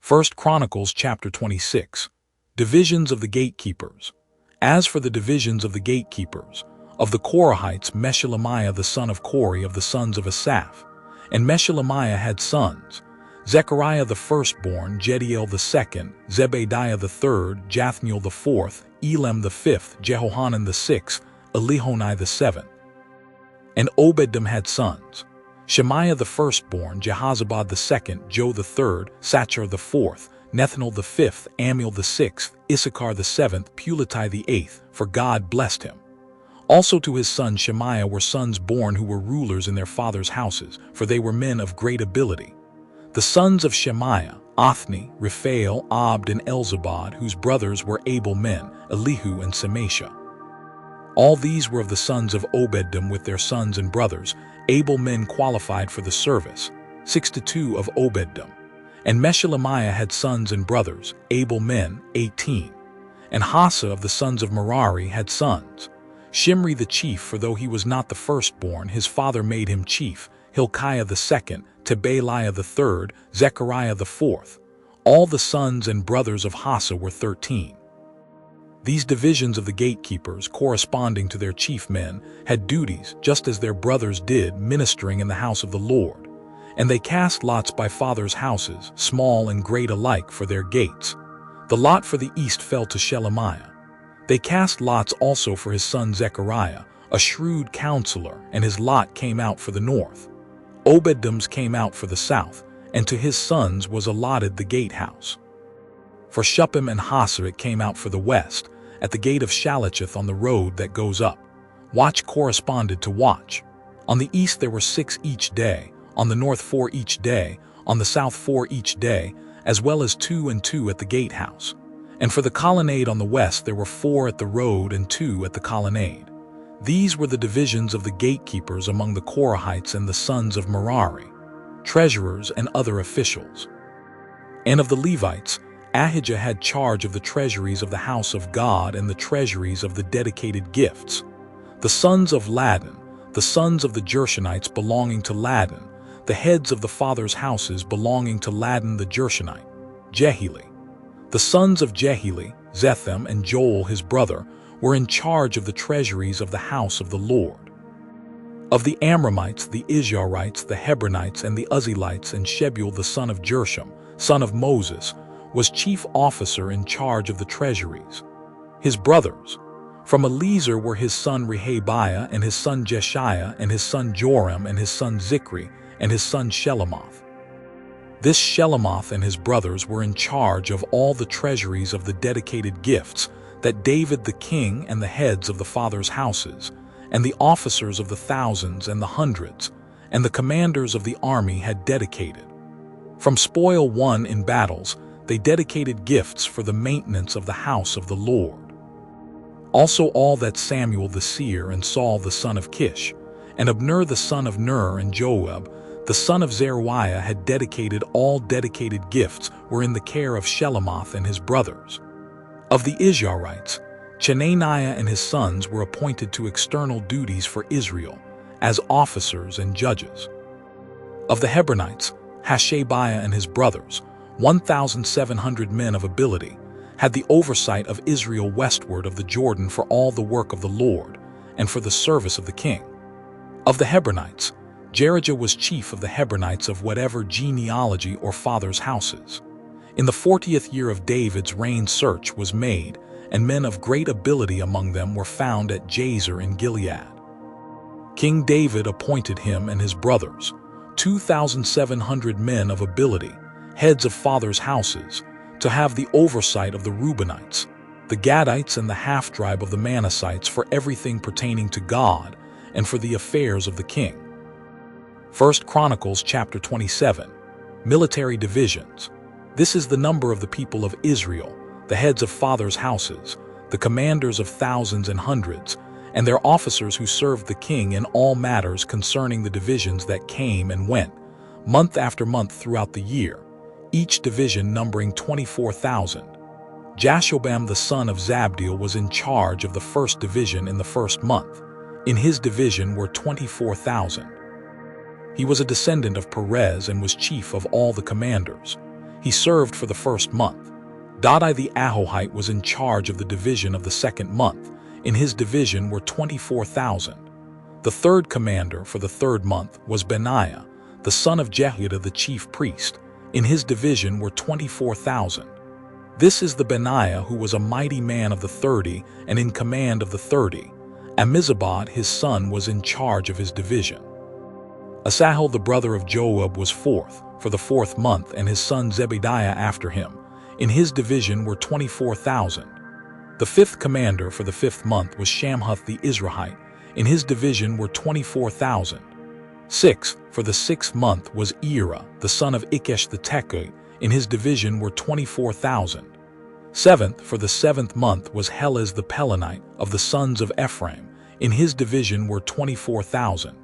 1 Chronicles chapter 26. Divisions of the gatekeepers. As for the divisions of the gatekeepers, of the Korahites, Meshelemiah the son of Kori of the sons of Asaph. And Meshelemiah had sons: Zechariah the firstborn, Jediel the second, Zebediah the third, Jathniel the fourth, Elam the fifth, Jehohanan the sixth, Elihonai the seventh. And Obed-Edom had sons: Shemaiah the firstborn, Jehozabad the second, Joe the third, Sachar the fourth, Nethanel the fifth, Amiel the sixth, Issachar the seventh, Pulatai the eighth, for God blessed him. Also to his son Shemaiah were sons born who were rulers in their fathers' houses, for they were men of great ability. The sons of Shemaiah: Othni, Raphael, Abd, and Elzabad, whose brothers were able men, Elihu and Semashah. All these were of the sons of Obed-Edom with their sons and brothers, able men qualified for the service, 62 of Obed-Edom. And Meshelemiah had sons and brothers, able men, 18. And Hassa of the sons of Merari had sons: Shimri the chief, for though he was not the firstborn, his father made him chief, Hilkiah the second, Tebaliah the third, Zechariah the fourth. All the sons and brothers of Hassa were 13. These divisions of the gatekeepers, corresponding to their chief men, had duties just as their brothers did, ministering in the house of the Lord. And they cast lots by fathers' houses, small and great alike, for their gates. The lot for the east fell to Shelemiah. They cast lots also for his son Zechariah, a shrewd counselor, and his lot came out for the north. Obed-Edom's came out for the south, and to his sons was allotted the gatehouse. For Shuppim and Hassa it came out for the west, at the gate of Shalacheth on the road that goes up. Watch corresponded to watch. On the east there were 6 each day, on the north 4 each day, on the south 4 each day, as well as 2 and 2 at the gatehouse. And for the colonnade on the west there were 4 at the road and 2 at the colonnade. These were the divisions of the gatekeepers among the Korahites and the sons of Merari, treasurers and other officials. And of the Levites, Ahijah had charge of the treasuries of the house of God and the treasuries of the dedicated gifts. The sons of Ladan, the sons of the Gershonites belonging to Ladan, the heads of the fathers' houses belonging to Ladan the Gershonite, Jehili. The sons of Jehili, Zethem and Joel his brother, were in charge of the treasuries of the house of the Lord. Of the Amramites, the Izharites, the Hebronites, and the Uzzielites, and Shebuel the son of Jersham, son of Moses, was chief officer in charge of the treasuries. His brothers: from Eliezer were his son Rehabiah, and his son Jeshiah, and his son Joram, and his son Zichri, and his son Shelomoth. This Shelomoth and his brothers were in charge of all the treasuries of the dedicated gifts that David the king and the heads of the fathers' houses, and the officers of the thousands and the hundreds, and the commanders of the army had dedicated. From spoil won in battles, they dedicated gifts for the maintenance of the house of the Lord. Also all that Samuel the seer and Saul the son of Kish, and Abner the son of Ner and Joab the son of Zeruiah had dedicated. All dedicated gifts were in the care of Shelomoth and his brothers. Of the Izharites, Chenaniah and his sons were appointed to external duties for Israel, as officers and judges. Of the Hebronites, Hashabiah and his brothers, 1,700 men of ability, had the oversight of Israel westward of the Jordan for all the work of the Lord, and for the service of the king. Of the Hebronites, Jerijah was chief of the Hebronites of whatever genealogy or fathers' houses. In the 40th year of David's reign search was made, and men of great ability among them were found at Jazer in Gilead. King David appointed him and his brothers, 2,700 men of ability, heads of fathers' houses, to have the oversight of the Reubenites, the Gadites, and the half-tribe of the Manassites for everything pertaining to God and for the affairs of the king. 1 Chronicles chapter 27. Military divisions. This is the number of the people of Israel, the heads of fathers' houses, the commanders of thousands and hundreds, and their officers who served the king in all matters concerning the divisions that came and went, month after month throughout the year, each division numbering 24,000. Jashobam the son of Zabdiel was in charge of the first division in the first month. In his division were 24,000. He was a descendant of Perez and was chief of all the commanders. He served for the first month. Dodai the Ahohite was in charge of the division of the second month. In his division were 24,000. The third commander for the third month was Benaiah, the son of Jehoiada the chief priest. In his division were 24,000. This is the Benaiah who was a mighty man of the 30 and in command of the 30. Ammizabad his son was in charge of his division. Asahel the brother of Joab was fourth for the fourth month, and his son Zebediah after him. In his division were 24,000. The fifth commander for the fifth month was Shamhuth the Israelite. In his division were 24,000. Sixth for the sixth month was Ira, the son of Ikesh the Tekoite. In his division were 24,000. Seventh for the seventh month was Helez the Pelonite of the sons of Ephraim. In his division were 24,000.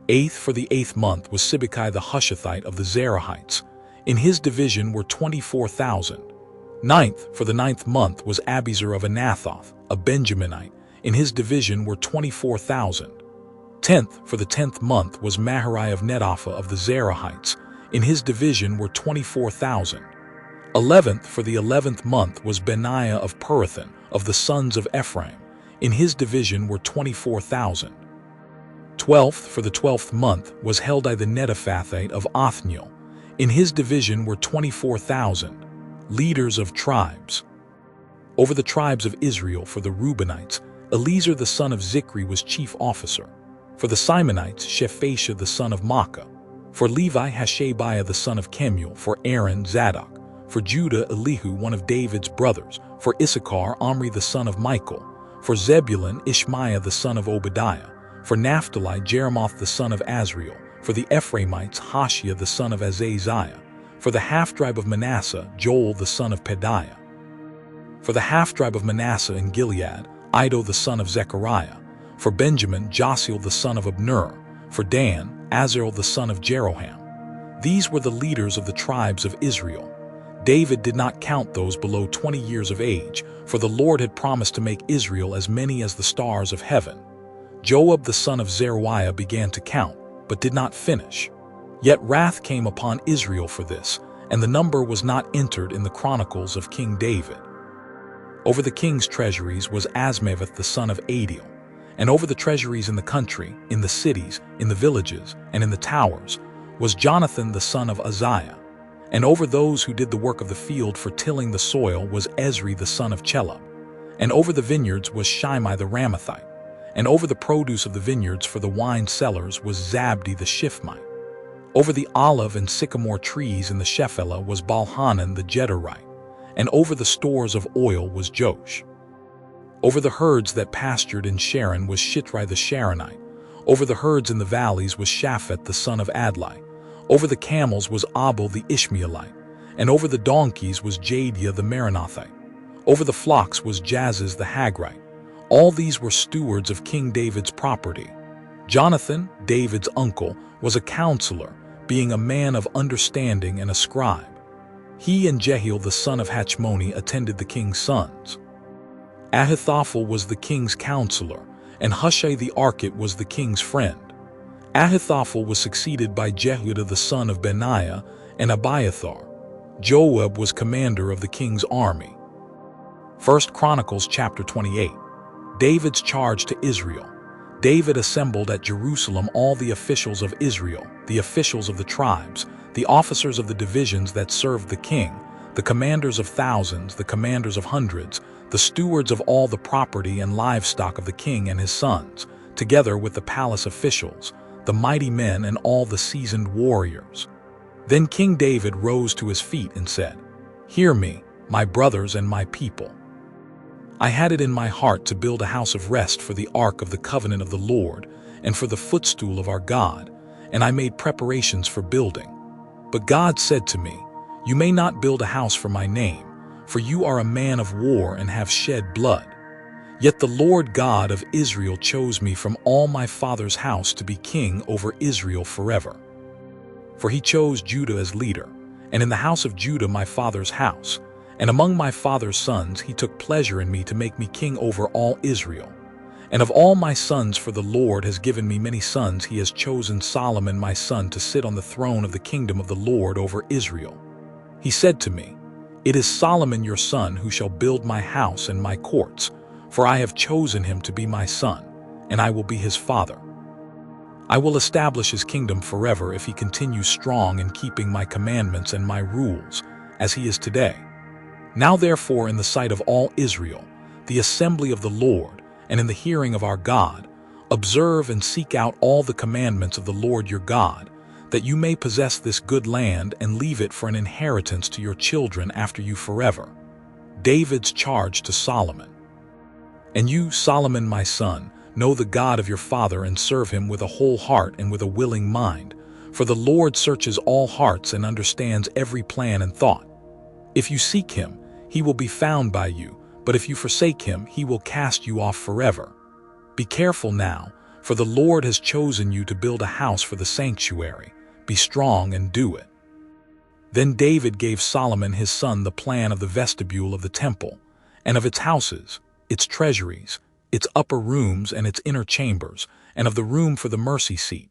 Eighth for the eighth month was Sibbecai the Hushathite of the Zerahites. In his division were 24,000. Ninth for the ninth month was Abiezer of Anathoth, a Benjaminite. In his division were 24,000. 10th for the 10th month was Maharai of Netopha of the Zerahites. In his division were 24,000. 11th for the 11th month was Benaiah of Pirathon of the sons of Ephraim. In his division were 24,000. 12th for the 12th month was Heldai the Netophathite of Othniel. In his division were 24,000. Leaders of tribes. Over the tribes of Israel for the Reubenites, Eliezer the son of Zikri was chief officer. For the Simonites, Shephatiah the son of Makkah. For Levi, Hashabiah the son of Kemuel. For Aaron, Zadok. For Judah, Elihu, one of David's brothers. For Issachar, Omri the son of Michael. For Zebulun, Ishmaiah the son of Obadiah. For Naphtali, Jeremoth the son of Azriel. For the Ephraimites, Hoshea the son of Azaziah. For the half-tribe of Manasseh, Joel the son of Pedaiah. For the half-tribe of Manasseh in Gilead, Iddo the son of Zechariah. For Benjamin, Josiel the son of Abner. For Dan, Azarel the son of Jeroham. These were the leaders of the tribes of Israel. David did not count those below 20 years of age, for the Lord had promised to make Israel as many as the stars of heaven. Joab the son of Zeruiah began to count, but did not finish. Yet wrath came upon Israel for this, and the number was not entered in the Chronicles of King David. Over the king's treasuries was Asmaveth the son of Adiel, and over the treasuries in the country, in the cities, in the villages, and in the towers, was Jonathan the son of Uzziah. And over those who did the work of the field for tilling the soil was Ezri the son of Chelub. And over the vineyards was Shimei the Ramathite. And over the produce of the vineyards for the wine cellars was Zabdi the Shifmite. Over the olive and sycamore trees in the Shephelah was Balhanan the Gederite. And over the stores of oil was Josh. Over the herds that pastured in Sharon was Shitrai the Sharonite. Over the herds in the valleys was Shaphat the son of Adlai. Over the camels was Abel the Ishmaelite. And over the donkeys was Jadiah the Meronothite. Over the flocks was Jaziz the Hagrite. All these were stewards of King David's property. Jonathan, David's uncle, was a counselor, being a man of understanding and a scribe. He and Jehiel the son of Hachmoni attended the king's sons. Ahithophel was the king's counselor, and Hushai the Archite was the king's friend. Ahithophel was succeeded by Jehuiada the son of Benaiah and Abiathar. Joab was commander of the king's army. 1 Chronicles chapter 28. David's charge to Israel. David assembled at Jerusalem all the officials of Israel, the officials of the tribes, the officers of the divisions that served the king, the commanders of thousands, the commanders of hundreds, the stewards of all the property and livestock of the king and his sons, together with the palace officials, the mighty men and all the seasoned warriors. Then King David rose to his feet and said, "Hear me, my brothers and my people. I had it in my heart to build a house of rest for the ark of the covenant of the Lord and for the footstool of our God, and I made preparations for building. But God said to me, You may not build a house for my name, for you are a man of war and have shed blood. Yet the Lord God of Israel chose me from all my father's house to be king over Israel forever. For he chose Judah as leader, and in the house of Judah my father's house, and among my father's sons he took pleasure in me to make me king over all Israel. And of all my sons, for the Lord has given me many sons, he has chosen Solomon my son to sit on the throne of the kingdom of the Lord over Israel. He said to me, "It is Solomon your son who shall build my house and my courts, for I have chosen him to be my son, and I will be his father. I will establish his kingdom forever if he continues strong in keeping my commandments and my rules, as he is today. Now therefore, in the sight of all Israel, the assembly of the Lord, and in the hearing of our God, observe and seek out all the commandments of the Lord your God, that you may possess this good land and leave it for an inheritance to your children after you forever." David's charge to Solomon. "And you, Solomon my son, know the God of your father and serve him with a whole heart and with a willing mind, for the Lord searches all hearts and understands every plan and thought. If you seek him, he will be found by you, but if you forsake him, he will cast you off forever. Be careful now, for the Lord has chosen you to build a house for the sanctuary. Be strong and do it." Then David gave Solomon his son the plan of the vestibule of the temple, and of its houses, its treasuries, its upper rooms and its inner chambers, and of the room for the mercy seat,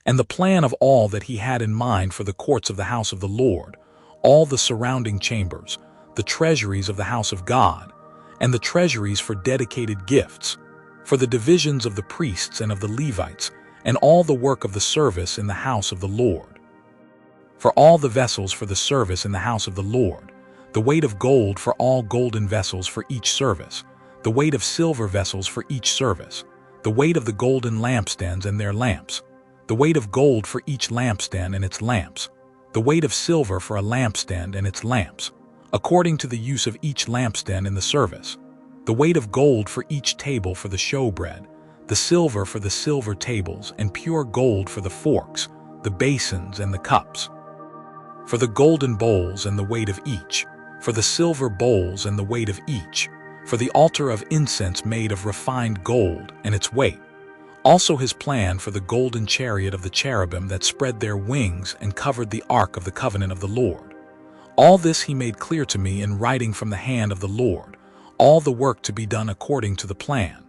and the plan of all that he had in mind for the courts of the house of the Lord, all the surrounding chambers, the treasuries of the house of God, and the treasuries for dedicated gifts, for the divisions of the priests and of the Levites, and all the work of the service in the house of the Lord. For all the vessels for the service in the house of the Lord, the weight of gold for all golden vessels for each service, the weight of silver vessels for each service, the weight of the golden lampstands and their lamps, the weight of gold for each lampstand and its lamps, the weight of silver for a lampstand and its lamps, according to the use of each lampstand in the service, the weight of gold for each table for the showbread, the silver for the silver tables, and pure gold for the forks, the basins, and the cups, for the golden bowls and the weight of each, for the silver bowls and the weight of each, for the altar of incense made of refined gold and its weight. Also his plan for the golden chariot of the cherubim that spread their wings and covered the ark of the covenant of the Lord. All this he made clear to me in writing from the hand of the Lord, all the work to be done according to the plan.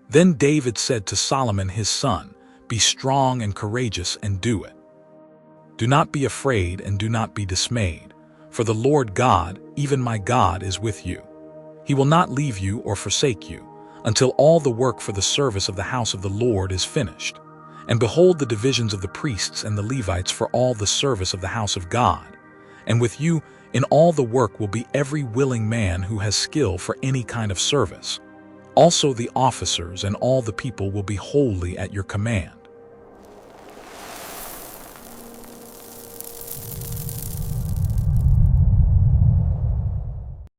Then David said to Solomon his son, "Be strong and courageous and do it. Do not be afraid and do not be dismayed, for the Lord God, even my God, is with you. He will not leave you or forsake you, until all the work for the service of the house of the Lord is finished. And behold the divisions of the priests and the Levites for all the service of the house of God. And with you in all the work will be every willing man who has skill for any kind of service. Also the officers and all the people will be wholly at your command.